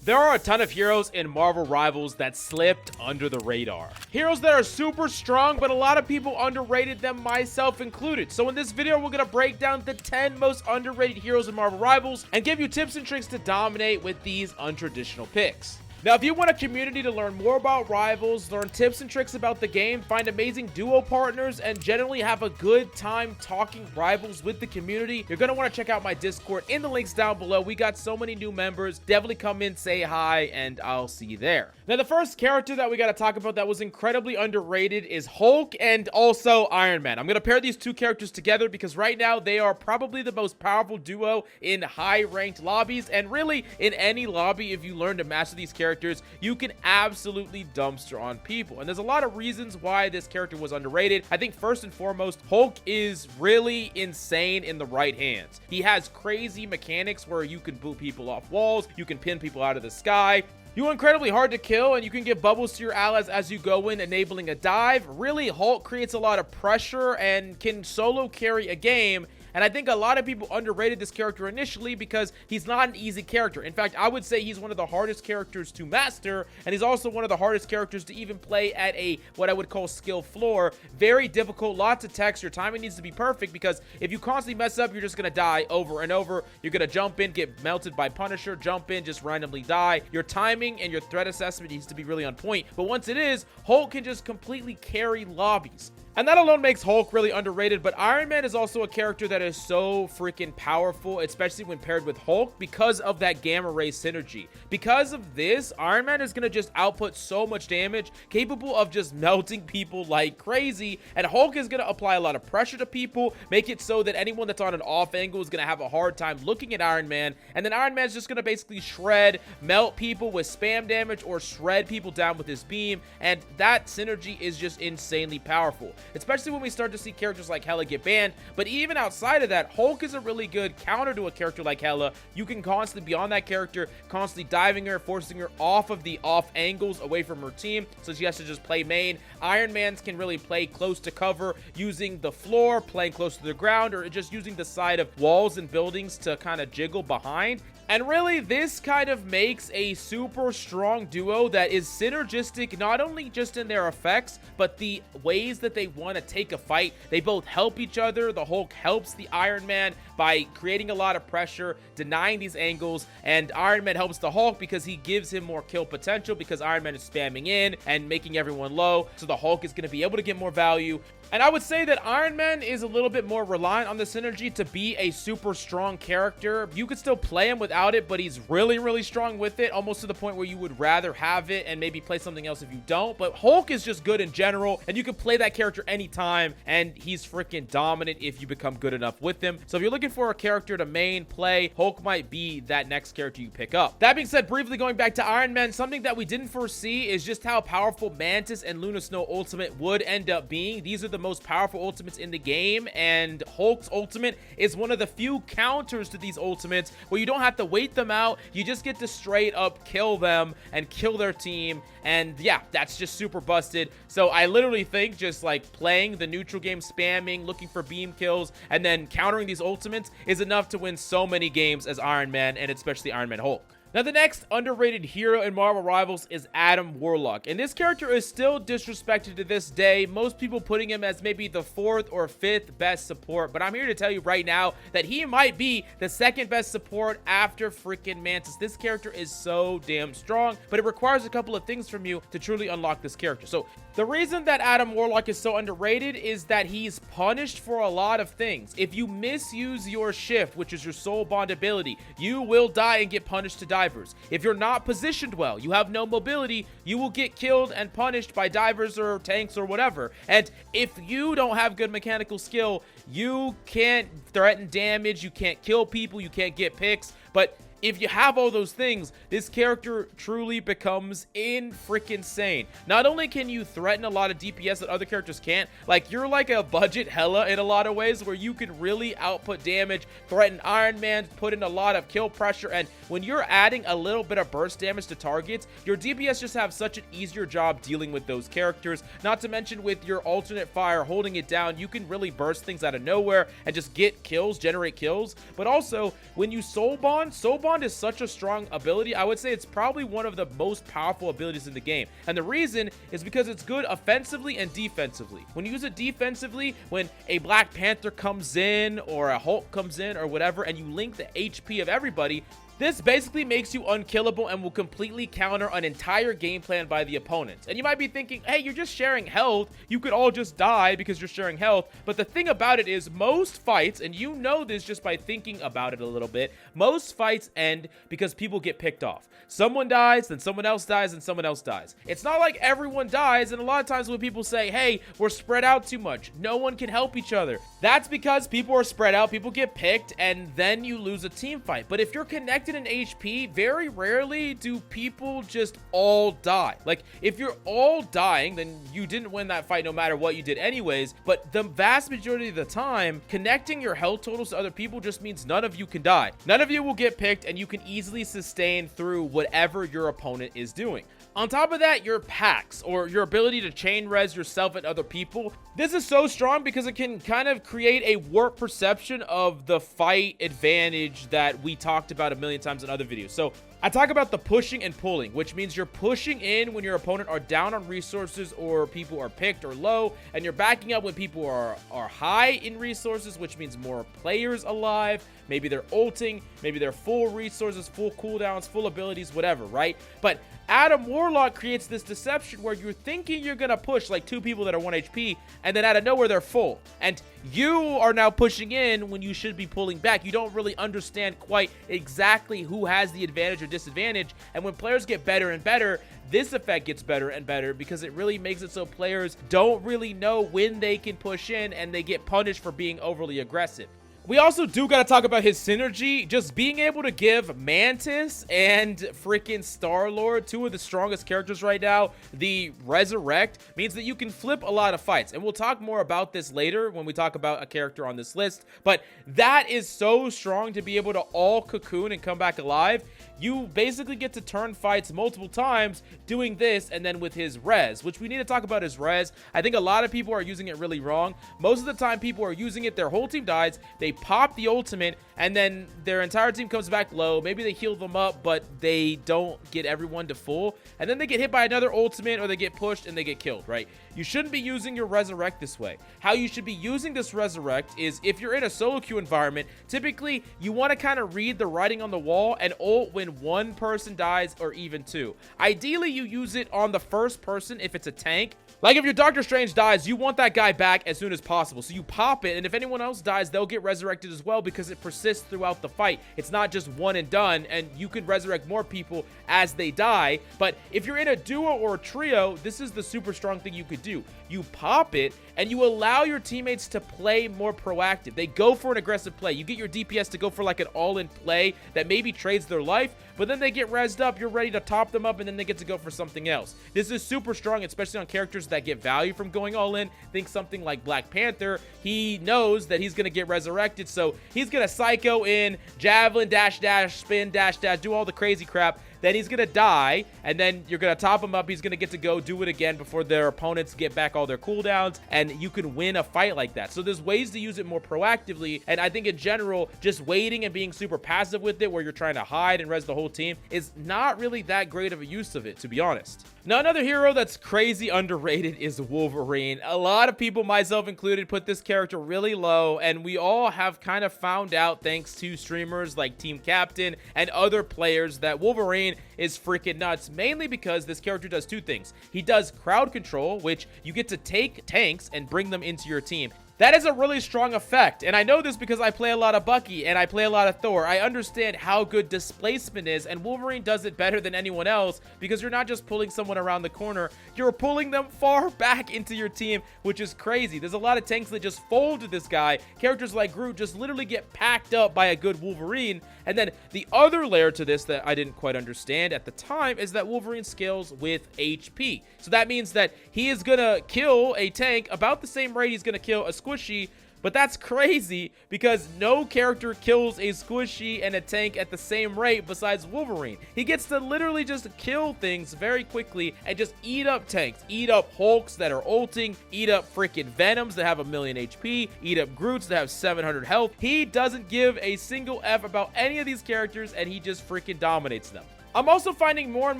There are a ton of heroes in Marvel Rivals that slipped under the radar. Heroes that are super strong, but a lot of people underrated them, myself included. So in this video, we're going to break down the 10 most underrated heroes in Marvel Rivals and give you tips and tricks to dominate with these untraditional picks. Now, if you want a community to learn more about Rivals, learn tips and tricks about the game, find amazing duo partners, and generally have a good time talking Rivals with the community, you're going to want to check out my Discord in the links down below. We got so many new members. Definitely come in, say hi, and I'll see you there. Now, the first character that we got to talk about that was incredibly underrated is Hulk and also Iron Man. I'm going to pair these two characters together because right now they are probably the most powerful duo in high-ranked lobbies, and really in any lobby. If you learn to master these characters, you can absolutely dumpster on people. And there's a lot of reasons why this character was underrated. I think first and foremost, Hulk is really insane in the right hands. He has crazy mechanics where you can boot people off walls, you can pin people out of the sky. You're incredibly hard to kill, and you can give bubbles to your allies as you go in, enabling a dive. Really, Hulk creates a lot of pressure and can solo carry a game. And I think a lot of people underrated this character initially because he's not an easy character. In fact, I would say he's one of the hardest characters to master, and he's also one of the hardest characters to even play at a what I would call skill floor. Very difficult, lots of text. Your timing needs to be perfect because if you constantly mess up, you're just going to die over and over. You're going to jump in, get melted by Punisher, jump in, just randomly die. Your timing and your threat assessment needs to be really on point. But once it is, Hulk can just completely carry lobbies. And that alone makes Hulk really underrated, but Iron Man is also a character that is so freaking powerful, especially when paired with Hulk, because of that gamma ray synergy. Because of this, Iron Man is going to just output so much damage, capable of just melting people like crazy, and Hulk is going to apply a lot of pressure to people, make it so that anyone that's on an off angle is going to have a hard time looking at Iron Man, and then Iron Man's just going to basically shred, melt people with spam damage, or shred people down with his beam, and that synergy is just insanely powerful. Especially when we start to see characters like Hela get banned. But even outside of that, Hulk is a really good counter to a character like Hela. You can constantly be on that character, constantly diving her, forcing her off of the off angles away from her team, so she has to just play main. Iron Man's can really play close to cover, using the floor, playing close to the ground, or just using the side of walls and buildings to kind of jiggle behind. And really, this kind of makes a super strong duo that is synergistic, not only just in their effects, but the ways that they want to take a fight. They both help each other. The Hulk helps the Iron Man by creating a lot of pressure, denying these angles, and Iron Man helps the Hulk because he gives him more kill potential because Iron Man is spamming in and making everyone low, so the Hulk is going to be able to get more value. And I would say that Iron Man is a little bit more reliant on the synergy to be a super strong character. You could still play him without it, but he's really, really strong with it, almost to the point where you would rather have it and maybe play something else if you don't. But Hulk is just good in general, and you can play that character anytime, and he's freaking dominant if you become good enough with him. So if you're looking for a character to main play, Hulk might be that next character you pick up. That being said, briefly going back to Iron Man, something that we didn't foresee is just how powerful Mantis and Luna Snow Ultimate would end up being. These are the most powerful ultimates in the game, and Hulk's ultimate is one of the few counters to these ultimates where you don't have to wait them out. You just get to straight up kill them and kill their team, and yeah, that's just super busted. So I literally think just like playing the neutral game, spamming, looking for beam kills, and then countering these ultimates is enough to win so many games as Iron Man, and especially Iron Man Hulk. Now, the next underrated hero in Marvel Rivals is Adam Warlock, and this character is still disrespected to this day, most people putting him as maybe the 4th or 5th best support, but I'm here to tell you right now that he might be the 2nd best support after freaking Mantis. This character is so damn strong, but it requires a couple of things from you to truly unlock this character. So the reason that Adam Warlock is so underrated is that he's punished for a lot of things. If you misuse your shift, which is your soul bond ability, you will die and get punished to divers. If you're not positioned well, you have no mobility, you will get killed and punished by divers or tanks or whatever. And if you don't have good mechanical skill, you can't threaten damage, you can't kill people, you can't get picks. But if you have all those things, this character truly becomes insane. Not only can you threaten a lot of DPS that other characters can't, like you're like a budget Hela in a lot of ways where you can really output damage, threaten Iron Man, put in a lot of kill pressure, and when you're adding a little bit of burst damage to targets, your DPS just have such an easier job dealing with those characters. Not to mention with your alternate fire holding it down, you can really burst things out of nowhere and just get kills, generate kills. But also, when you soul bond Bond is such a strong ability. I would say it's probably one of the most powerful abilities in the game. And the reason is because it's good offensively and defensively. When you use it defensively, when a Black Panther comes in or a Hulk comes in or whatever, and you link the HP of everybody, this basically makes you unkillable and will completely counter an entire game plan by the opponents. And you might be thinking, hey, you're just sharing health. You could all just die because you're sharing health. But the thing about it is most fights, and you know this just by thinking about it a little bit, most fights end because people get picked off. Someone dies, then someone else dies, and someone else dies. It's not like everyone dies, and a lot of times when people say, hey, we're spread out too much, no one can help each other, that's because people are spread out, people get picked, and then you lose a team fight. But if you're connected in HP, very rarely do people just all die. Like, if you're all dying, then you didn't win that fight no matter what you did anyways. But the vast majority of the time, connecting your health totals to other people just means none of you can die. None of you will get picked, and you can easily sustain through whatever your opponent is doing. On top of that, your packs, or your ability to chain res yourself and other people, this is so strong because it can kind of create a warped perception of the fight advantage that we talked about a million times in other videos. So I talk about the pushing and pulling, which means you're pushing in when your opponent are down on resources or people are picked or low, and you're backing up when people are high in resources, which means more players alive. Maybe they're ulting, maybe they're full resources, full cooldowns, full abilities, whatever, right? But Adam Warlock creates this deception where you're thinking you're gonna push like two people that are 1 HP, and then out of nowhere they're full, and you are now pushing in when you should be pulling back. You don't really understand quite exactly who has the advantage or disadvantage, and when players get better and better, this effect gets better and better because it really makes it so players don't really know when they can push in, and they get punished for being overly aggressive. We also do got to talk about his synergy. Just being able to give Mantis and freaking Star-Lord, two of the strongest characters right now, the Resurrect, means that you can flip a lot of fights. And we'll talk more about this later when we talk about a character on this list. But that is so strong to be able to all cocoon and come back alive. You basically get to turn fights multiple times doing this, and then with his res, which we need to talk about his res. I think a lot of people are using it really wrong. Most of the time people are using it, their whole team dies, they pop the ultimate, and then their entire team comes back low. Maybe they heal them up, but they don't get everyone to full, and then they get hit by another ultimate, or they get pushed and they get killed, right? You shouldn't be using your Resurrect this way. How you should be using this Resurrect is if you're in a solo queue environment, typically you want to kind of read the writing on the wall and ult when one person dies or even two. Ideally, you use it on the first person if it's a tank. Like if your Doctor Strange dies, you want that guy back as soon as possible. So you pop it, and if anyone else dies, they'll get resurrected as well because it persists throughout the fight. It's not just one and done, and you can resurrect more people as they die. But if you're in a duo or a trio, this is the super strong thing you could do. You pop it, and you allow your teammates to play more proactive. They go for an aggressive play. You get your DPS to go for like an all-in play that maybe trades their life, but then they get rezzed up, you're ready to top them up, and then they get to go for something else. This is super strong, especially on characters that get value from going all in. Think something like Black Panther. He knows that he's going to get resurrected, so he's going to psycho in, javelin, dash, dash, spin, dash, dash, do all the crazy crap. Then he's going to die, and then you're going to top him up. He's going to get to go do it again before their opponents get back all their cooldowns, and you can win a fight like that. So there's ways to use it more proactively, and I think in general, just waiting and being super passive with it where you're trying to hide and res the whole team is not really that great of a use of it, to be honest. Now, another hero that's crazy underrated is Wolverine. A lot of people, myself included, put this character really low, and we all have kind of found out, thanks to streamers like Team Captain and other players, that Wolverine is freaking nuts, mainly because this character does two things. He does crowd control, which you get to take tanks and bring them into your team. That is a really strong effect, and I know this because I play a lot of Bucky and I play a lot of Thor. I understand how good displacement is, and Wolverine does it better than anyone else because you're not just pulling someone around the corner, you're pulling them far back into your team, which is crazy. There's a lot of tanks that just fold to this guy. Characters like Groot just literally get packed up by a good Wolverine. And then the other layer to this that I didn't quite understand at the time is that Wolverine scales with HP. So that means that he is gonna kill a tank about the same rate he's gonna kill a squishy But that's crazy because no character kills a squishy and a tank at the same rate besides Wolverine. He gets to literally just kill things very quickly and just eat up tanks, eat up Hulks that are ulting, eat up freaking Venoms that have 1,000,000 HP, eat up Groots that have 700 health. He doesn't give a single F about any of these characters, and he just freaking dominates them. I'm also finding more and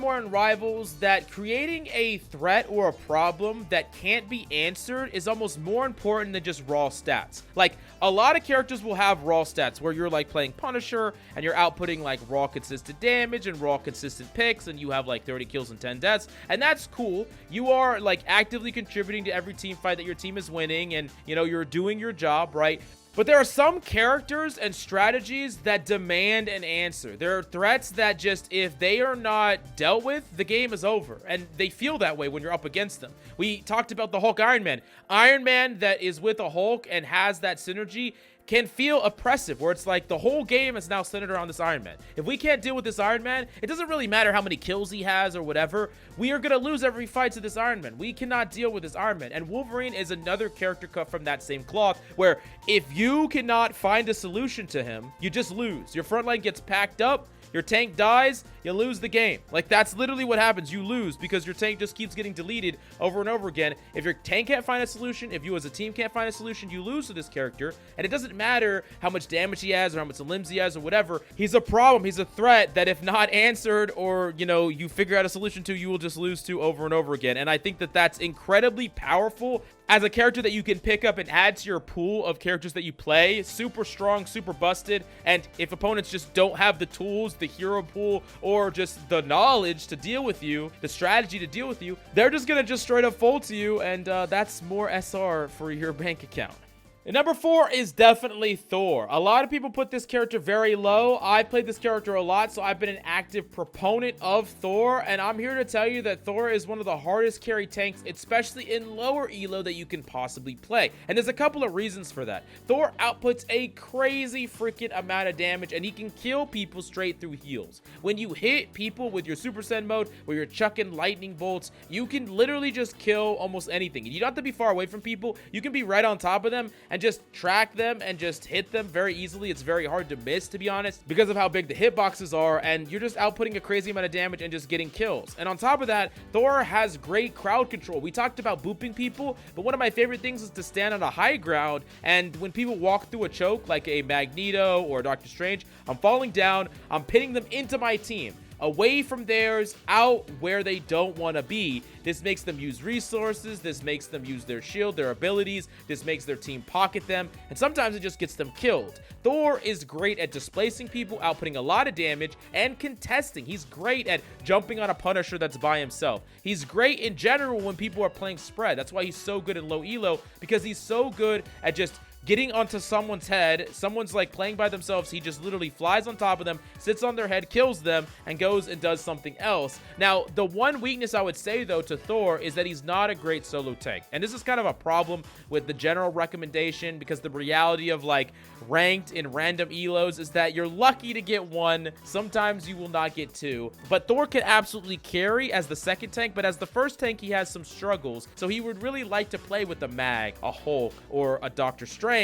more in Rivals that creating a threat or a problem that can't be answered is almost more important than just raw stats. Like, a lot of characters will have raw stats where you're like playing Punisher and you're outputting like raw consistent damage and raw consistent picks, and you have like 30 kills and 10 deaths, and that's cool. You are like actively contributing to every team fight that your team is winning, and you know, you're doing your job, right? But there are some characters and strategies that demand an answer. There are threats that just, if they are not dealt with, the game is over. And they feel that way when you're up against them. We talked about the Hulk Iron Man. Iron Man that is with a Hulk and has that synergy can feel oppressive, where it's like the whole game is now centered around this Iron Man. If we can't deal with this Iron Man, it doesn't really matter how many kills he has or whatever. We are going to lose every fight to this Iron Man. We cannot deal with this Iron Man. And Wolverine is another character cut from that same cloth, where if you cannot find a solution to him, you just lose. Your front line gets packed up, your tank dies, you lose the game. Like, that's literally what happens. You lose because your tank just keeps getting deleted over and over again. If your tank can't find a solution, if you as a team can't find a solution, you lose to this character. And it doesn't matter how much damage he has or how much limbs he has or whatever. He's a problem. He's a threat that if not answered or, you know, you figure out a solution to, you will just lose to over and over again. And I think that that's incredibly powerful as a character that you can pick up and add to your pool of characters that you play. Super strong, super busted, and if opponents just don't have the tools, the hero pool, or just the knowledge to deal with you, the strategy to deal with you, they're just gonna just straight up fold to you, and that's more SR for your bank account. And number 4 is definitely Thor. A lot of people put this character very low. I played this character a lot, so I've been an active proponent of Thor, and I'm here to tell you that Thor is one of the hardest carry tanks, especially in lower elo, that you can possibly play. And there's a couple of reasons for that. Thor outputs a crazy freaking amount of damage, and he can kill people straight through heals. When you hit people with your Super Saiyan mode, where you're chucking lightning bolts, you can literally just kill almost anything. You don't have to be far away from people. You can be right on top of them and just track them and just hit them very easily. It's very hard to miss, to be honest, because of how big the hitboxes are, and you're just outputting a crazy amount of damage and just getting kills. And on top of that, Thor has great crowd control. We talked about booping people, but one of my favorite things is to stand on a high ground, and when people walk through a choke like a Magneto or Doctor Strange, I'm falling down, I'm pinning them into my team, away from theirs, out where they don't want to be. This makes them use resources, this makes them use their shield, their abilities, this makes their team pocket them, and sometimes it just gets them killed. Thor is great at displacing people, outputting a lot of damage, and contesting. He's great at jumping on a Punisher that's by himself. He's great in general when people are playing spread. That's why he's so good in low elo, because he's so good at just getting onto someone's head. Someone's like playing by themselves, he just literally flies on top of them, sits on their head, kills them, and goes and does something else. Now, the one weakness I would say though to Thor is that he's not a great solo tank, and this is kind of a problem with the general recommendation, because the reality of like ranked in random elos is that you're lucky to get 1, sometimes you will not get 2. But Thor can absolutely carry as the second tank, but as the first tank he has some struggles, so he would really like to play with a Mag, a Hulk, or a Doctor Strange.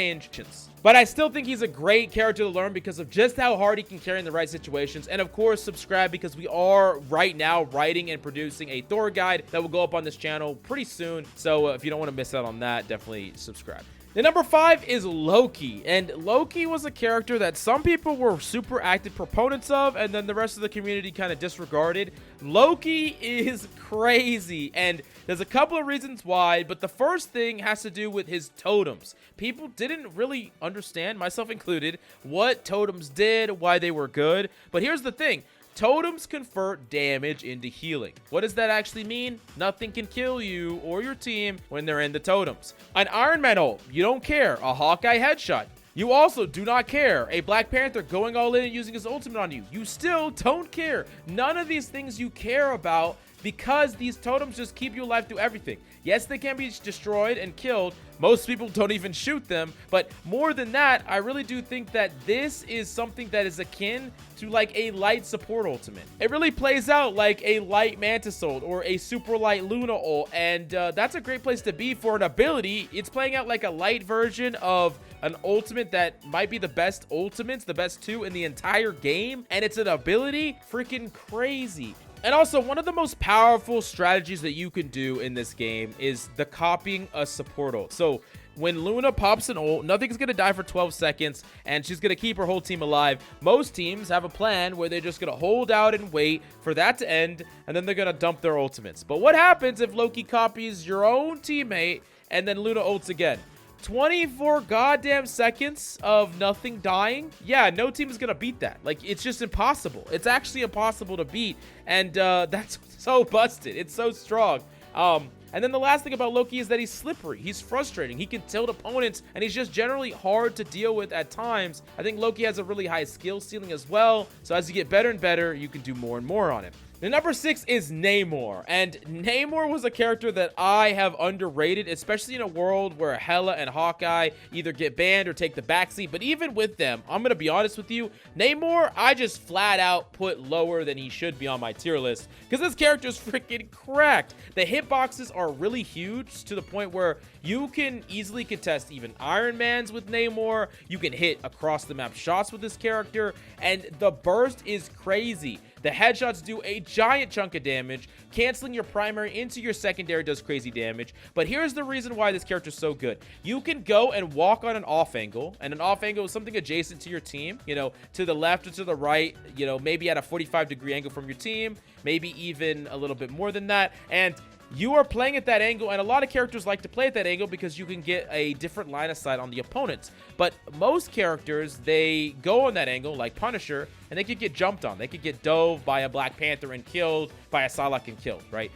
But I still think he's a great character to learn because of just how hard he can carry in the right situations. And of course, subscribe, because we are right now writing and producing a Thor guide that will go up on this channel pretty soon. So if you don't want to miss out on that, definitely subscribe. The number 5 is Loki, and Loki was a character that some people were super active proponents of, and then the rest of the community kind of disregarded. Loki is crazy, and there's a couple of reasons why, but the first thing has to do with his totems. People didn't really understand, myself included, what totems did, why they were good, but here's the thing. Totems convert damage into healing. What does that actually mean? Nothing can kill you or your team when they're in the totems. An Iron Man ult, you don't care. A Hawkeye headshot, you also do not care. A Black Panther going all in and using his ultimate on you, you still don't care. None of these things you care about. because these totems just keep you alive through everything. Yes, they can be destroyed and killed. Most people don't even shoot them, but more than that, I really do think that this is something that is akin to like a light support ultimate. It really plays out like a light Mantis ult or a super light Luna ult, and that's a great place to be for an ability. It's playing out like a light version of an ultimate that might be the best ultimates, the best two in the entire game, and it's an ability freaking crazy. And also, one of the most powerful strategies that you can do in this game is the copying a support ult. So when Luna pops an ult, nothing's going to die for 12 seconds, and she's going to keep her whole team alive. Most teams have a plan where they're just going to hold out and wait for that to end, and then they're going to dump their ultimates. But what happens if Loki copies your own teammate and then Luna ults again? 24 goddamn seconds of nothing dying? Yeah, no team is gonna beat that. Like, it's just impossible. It's actually impossible to beat, and that's so busted. It's so strong. And then the last thing about Loki is that he's slippery. He's frustrating. He can tilt opponents, and he's just generally hard to deal with at times. I think Loki has a really high skill ceiling as well, so as you get better and better, you can do more and more on him. The number 6 is Namor, and Namor was a character that I have underrated, especially in a world where Hela and Hawkeye either get banned or take the backseat. But even with them, I'm going to be honest with you, Namor, I just flat out put lower than he should be on my tier list, because this character is freaking cracked. The hitboxes are really huge to the point where you can easily contest even Iron Mans with Namor. You can hit across the map shots with this character, and the burst is crazy. The headshots do a giant chunk of damage. Canceling your primary into your secondary does crazy damage. But here's the reason why this character is so good. You can go and walk on an off angle, and an off angle is something adjacent to your team, you know, to the left or to the right, you know, maybe at a 45-degree angle from your team, maybe even a little bit more than that. And you are playing at that angle, and a lot of characters like to play at that angle because you can get a different line of sight on the opponents. But most characters, they go on that angle, like Punisher, and they could get jumped on. They could get dove by a Black Panther and killed, by a Psylocke and killed, right?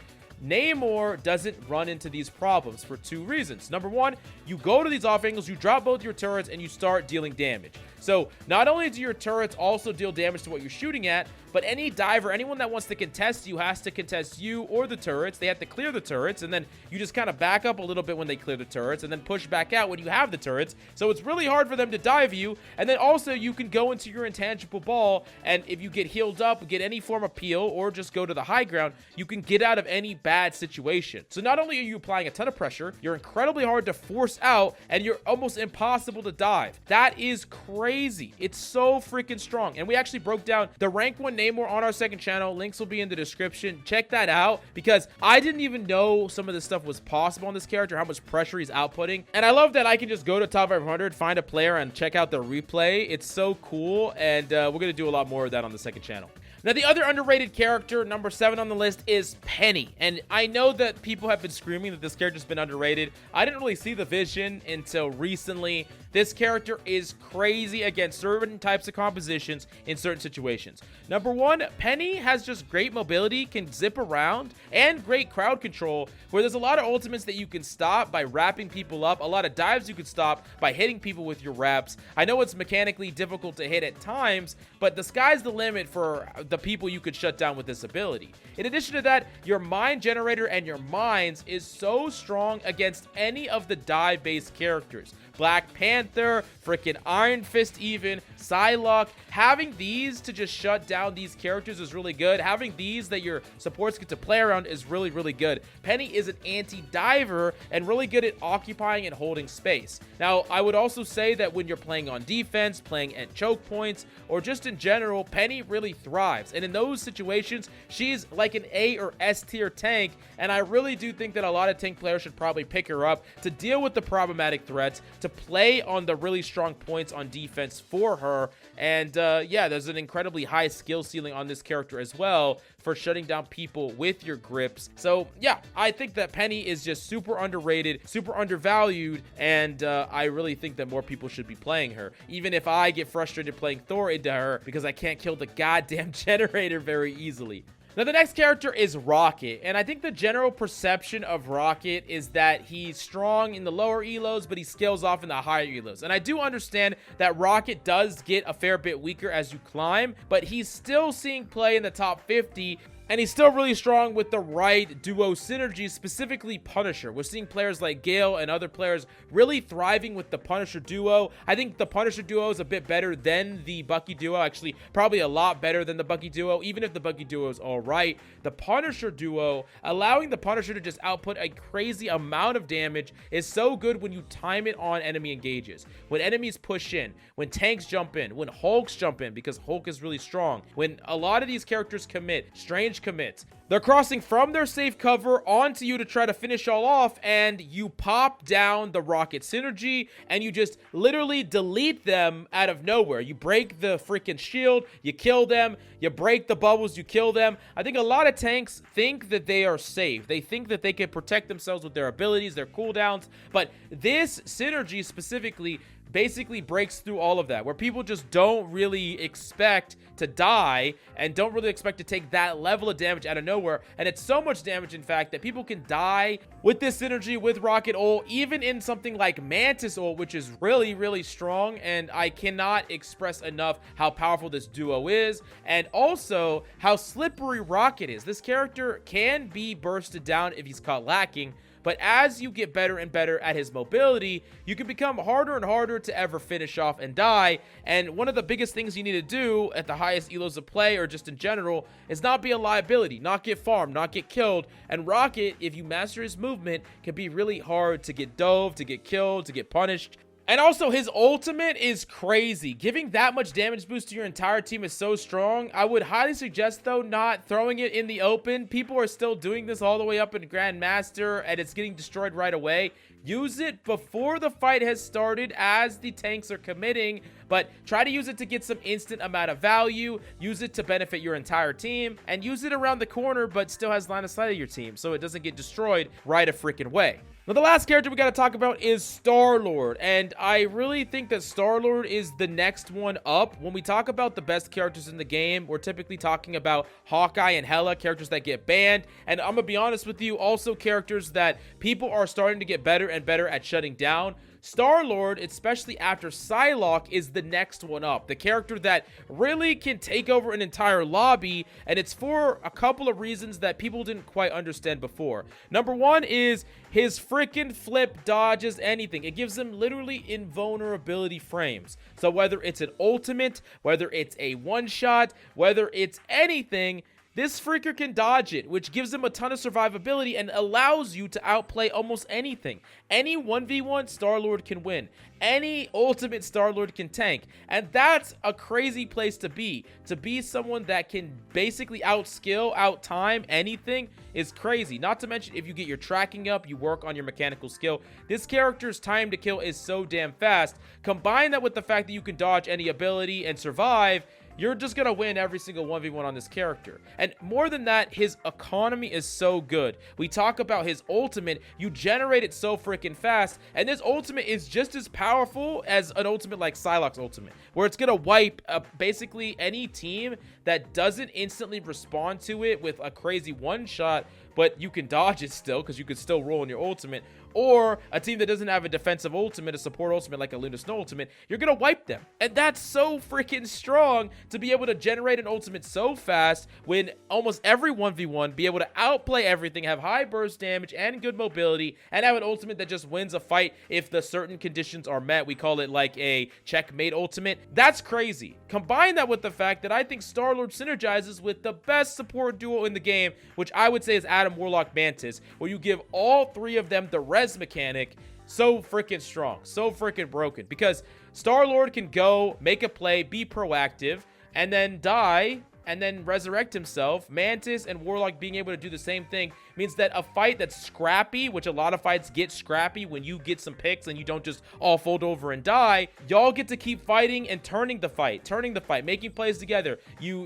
Namor doesn't run into these problems for 2 reasons. Number 1, you go to these off angles, you drop both your turrets, and you start dealing damage. So not only do your turrets also deal damage to what you're shooting at, but any diver, anyone that wants to contest you has to contest you or the turrets. They have to clear the turrets, and then you just kind of back up a little bit when they clear the turrets, and then push back out when you have the turrets. So it's really hard for them to dive you. And then also you can go into your intangible ball, and if you get healed up, get any form of peel, or just go to the high ground, you can get out of any bad situation. So not only are you applying a ton of pressure, you're incredibly hard to force out, and you're almost impossible to dive. That is crazy. It's so freaking strong. And we actually broke down the rank 1 Namor on our second channel. Links will be in the description. Check that out, because I didn't even know some of this stuff was possible on this character, how much pressure he's outputting. And I love that I can just go to top 500, find a player, and check out the replay. It's so cool, and we're going to do a lot more of that on the second channel. Now, the other underrated character, number 7 on the list, is Penny. And I know that people have been screaming that this character's been underrated. I didn't really see the vision until recently. This character is crazy against certain types of compositions in certain situations. Number 1, Penny has just great mobility, can zip around, and great crowd control, where there's a lot of ultimates that you can stop by wrapping people up, a lot of dives you can stop by hitting people with your wraps. I know it's mechanically difficult to hit at times, but the sky's the limit for the people you could shut down with this ability. In addition to that, your mine generator and your mines is so strong against any of the dive-based characters. Black Panther, freaking Iron Fist even, Psylocke. Having these to just shut down these characters is really good. Having these that your supports get to play around is really, really good. Penny is an anti-diver and really good at occupying and holding space. Now, I would also say that when you're playing on defense, playing at choke points, or just in general, Penny really thrives. And in those situations, she's like an A or S tier tank, and I really do think that a lot of tank players should probably pick her up to deal with the problematic threats, to play on the really strong points on defense for her. And yeah, there's an incredibly high skill ceiling on this character as well for shutting down people with your grips. So yeah, I think that Penny is just super underrated, super undervalued, and I really think that more people should be playing her, even if I get frustrated playing Thor into her because I can't kill the goddamn generator very easily. Now, the next character is Rocket, and I think the general perception of Rocket is that he's strong in the lower elos, but he scales off in the higher elos. And I do understand that Rocket does get a fair bit weaker as you climb, but he's still seeing play in the top 50. And he's still really strong with the right duo synergy, specifically Punisher. We're seeing players like Gale and other players really thriving with the Punisher duo. I think the Punisher duo is a bit better than the Bucky duo. Actually, probably a lot better than the Bucky duo. Even if the Bucky duo is all right, the Punisher duo, allowing the Punisher to just output a crazy amount of damage, is so good when you time it on enemy engages. When enemies push in, when tanks jump in, when Hulks jump in, because Hulk is really strong. When a lot of these characters commit, Strange commits, they're crossing from their safe cover onto you to try to finish all off, and you pop down the rocket synergy and you just literally delete them out of nowhere. You break the freaking shield, you kill them, you break the bubbles, you kill them. I think a lot of tanks think that they are safe. They think that they can protect themselves with their abilities, their cooldowns, but this synergy specifically basically breaks through all of that, where people just don't really expect to die and don't really expect to take that level of damage out of nowhere. And it's so much damage, in fact, that people can die with this synergy with Rocket Ult, even in something like Mantis Ult, which is really, really strong. And I cannot express enough how powerful this duo is, and also how slippery Rocket is. This character can be bursted down if he's caught lacking, but as you get better and better at his mobility, you can become harder and harder to ever finish off and die. And one of the biggest things you need to do at the highest elos of play, or just in general, is not be a liability, not get farmed, not get killed. And Rocket, if you master his movement, can be really hard to get dove, to get killed, to get punished. And also, his ultimate is crazy. Giving that much damage boost to your entire team is so strong. I would highly suggest, though, not throwing it in the open. People are still doing this all the way up in Grandmaster, and it's getting destroyed right away. Use it before the fight has started as the tanks are committing, but try to use it to get some instant amount of value. Use it to benefit your entire team, and use it around the corner, but still has line of sight of your team, so it doesn't get destroyed right a freaking way. Now, the last character we got to talk about is Star-Lord, and I really think that Star-Lord is the next one up. When we talk about the best characters in the game, we're typically talking about Hawkeye and Hela, characters that get banned, and I'm gonna be honest with you, also characters that people are starting to get better and better at shutting down. Star-Lord, especially after Psylocke, is the next one up. The character that really can take over an entire lobby, and it's for a couple of reasons that people didn't quite understand before. Number one is his freaking flip dodges anything. It gives him literally invulnerability frames. So whether it's an ultimate, whether it's a one-shot, whether it's anything, this freaker can dodge it, which gives him a ton of survivability and allows you to outplay almost anything. Any 1v1, Star-Lord can win. Any ultimate, Star-Lord can tank. And that's a crazy place to be. To be someone that can basically outskill, outtime anything is crazy. Not to mention, if you get your tracking up, you work on your mechanical skill, this character's time to kill is so damn fast. Combine that with the fact that you can dodge any ability and survive, you're just gonna win every single 1v1 on this character. And more than that, his economy is so good. We talk about his ultimate, you generate it so freaking fast, and this ultimate is just as powerful as an ultimate like Psylocke's ultimate, where it's gonna wipe basically any team that doesn't instantly respond to it with a crazy one-shot, but you can dodge it still, because you can still roll in your ultimate, or a team that doesn't have a defensive ultimate, a support ultimate like a Luna Snow ultimate, you're gonna wipe them. And that's so freaking strong to be able to generate an ultimate so fast when almost every 1v1, be able to outplay everything, have high burst damage and good mobility, and have an ultimate that just wins a fight if the certain conditions are met. We call it like a checkmate ultimate. That's crazy. Combine that with the fact that I think Star-Lord synergizes with the best support duo in the game, which I would say is Adam Warlock Mantis, where you give all three of them the res mechanic. So freaking strong, so freaking broken, because Star-Lord can go make a play, be proactive, and then die, and then resurrect himself. Mantis and Warlock being able to do the same thing means that a fight that's scrappy, which a lot of fights get scrappy when you get some picks and you don't just all fold over and die, y'all get to keep fighting and turning the fight, making plays together. You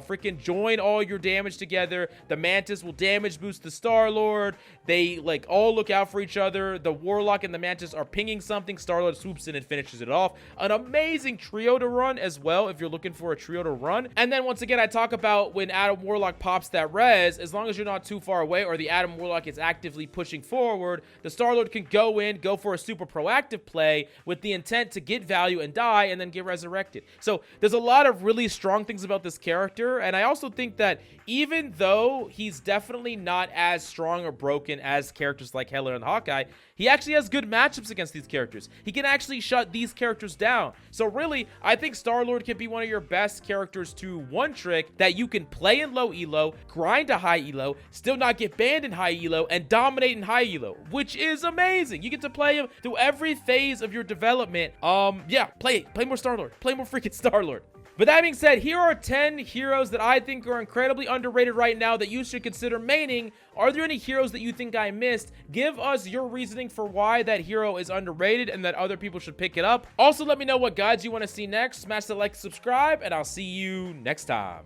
freaking join all your damage together. The Mantis will damage boost the Star-Lord. They like all look out for each other. The Warlock and the Mantis are pinging something. Star-Lord swoops in and finishes it off. An amazing trio to run as well if you're looking for a trio to run. And then once again, again, I talk about when Adam Warlock pops that res, as long as you're not too far away or the Adam Warlock is actively pushing forward, the Star-Lord can go in, go for a super proactive play with the intent to get value and die and then get resurrected. So there's a lot of really strong things about this character, and I also think that even though he's definitely not as strong or broken as characters like Hela and Hawkeye, he actually has good matchups against these characters. He can actually shut these characters down. So really, I think Star-Lord can be one of your best characters to one-trick that you can play in low elo, grind a high elo, still not get banned in high elo, and dominate in high elo, which is amazing. You get to play him through every phase of your development. Yeah, play more Star-Lord. Play more freaking Star-Lord. But that being said, here are 10 heroes that I think are incredibly underrated right now that you should consider maining. Are there any heroes that you think I missed? Give us your reasoning for why that hero is underrated and that other people should pick it up. Also, let me know what guides you want to see next. Smash the like, subscribe, and I'll see you next time.